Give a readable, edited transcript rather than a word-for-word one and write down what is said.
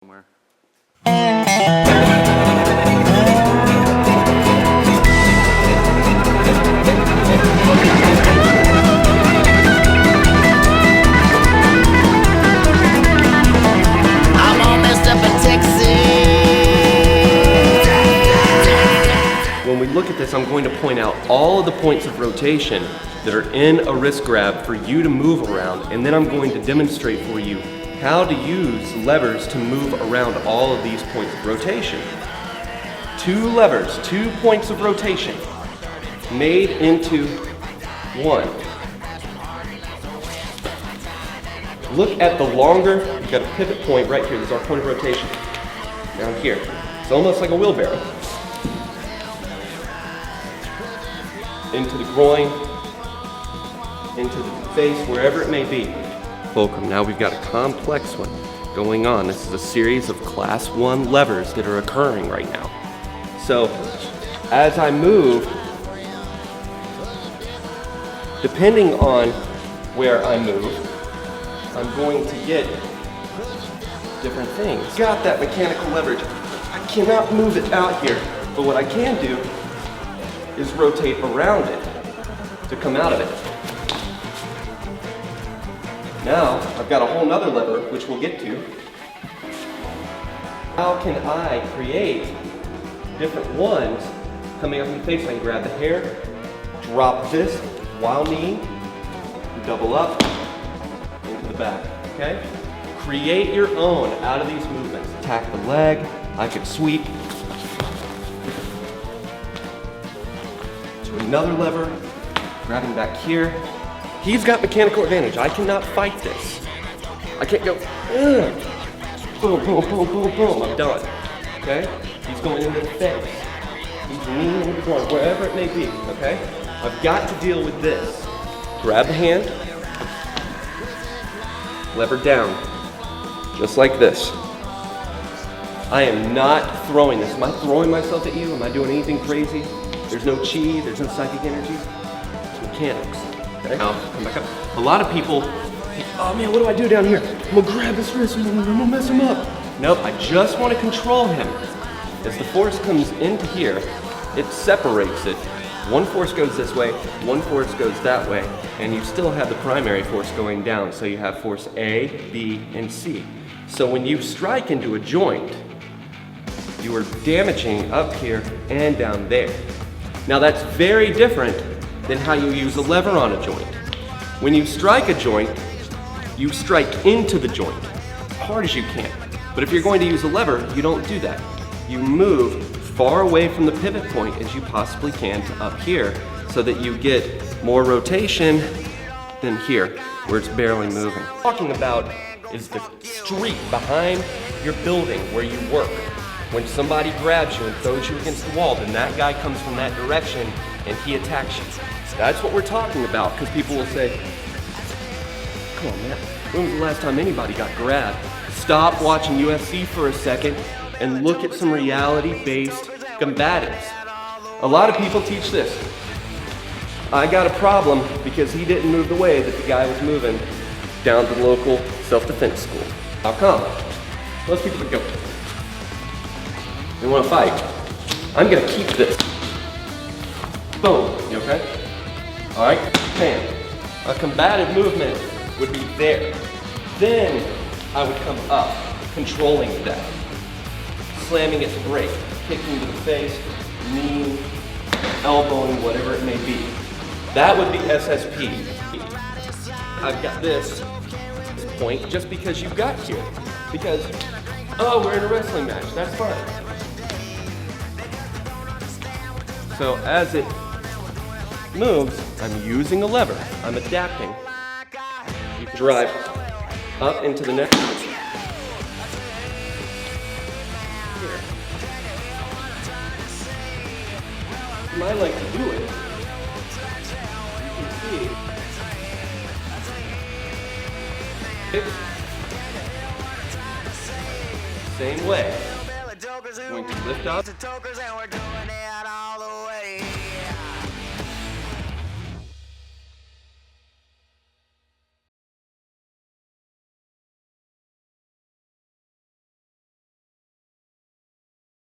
somewhere. I'm all messed up in Texas. When we look at this, I'm going to point out all of the points of rotation that are in a wrist grab for you to move around, and then I'm going to demonstrate for you how to use levers to move around all of these points of rotation. 2 levers, 2 points of rotation made into one. Look at the longer, you've got a pivot point right here. This is our point of rotation. Down here. It's almost like a wheelbarrow. Into the groin, into the face, wherever it may be. Fulcrum. Now we've got a complex one going on. This is a series of class 1 levers that are occurring right now. So as I move, depending on where I move, I'm going to get different things. Got that mechanical leverage. I cannot move it out here, but what I can do is rotate around it to come out of it. Now, I've got a whole nother lever, which we'll get to. How can I create different ones coming up in the face? I can grab the hair, drop this while kneeing, double up, into the back, okay? Create your own out of these movements. Attack the leg, I could sweep to another lever, grabbing back here. He's got mechanical advantage. I cannot fight this. I can't go, boom, boom, boom, boom, boom. I'm done. Okay? He's going into the face. He's kneeing into the groin, wherever it may be. Okay? I've got to deal with this. Grab the hand, lever down, just like this. I am not throwing this. Am I throwing myself at you? Am I doing anything crazy? There's no chi, there's no psychic energy. It's mechanics. Okay, now come back up. A lot of people think, oh man, what do I do down here? I'm gonna grab his wrist and I'm gonna mess him up. Nope, I just want to control him. As the force comes into here, it separates it. One force goes this way, one force goes that way, and you still have the primary force going down. So you have force A, B, and C. So when you strike into a joint, you are damaging up here and down there. Now that's very different than how you use a lever on a joint. When you strike a joint, you strike into the joint as hard as you can. But if you're going to use a lever, you don't do that. You move far away from the pivot point as you possibly can to up here so that you get more rotation than here, where it's barely moving. What I'm talking about is the street behind your building where you work. When somebody grabs you and throws you against the wall, then that guy comes from that direction and he attacks you. That's what we're talking about, because people will say, come on man, when was the last time anybody got grabbed? Stop watching UFC for a second and look at some reality-based combatives. A lot of people teach this. I got a problem because he didn't move the way that the guy was moving down to the local self-defense school. How come? Most people would go, they want to fight. I'm gonna keep this. Boom, you okay? All right, bam. A combative movement would be there. Then I would come up, controlling that. Slamming it to break, kicking to the face, knee, elbowing, whatever it may be. That would be SSP. I've got this point just because you got here. Because, oh, we're in a wrestling match, that's fine. So as it moves, I'm using a lever. I'm adapting. You can drive up into the next. Here. I like to do it. You can see. Same way. Going to lift up.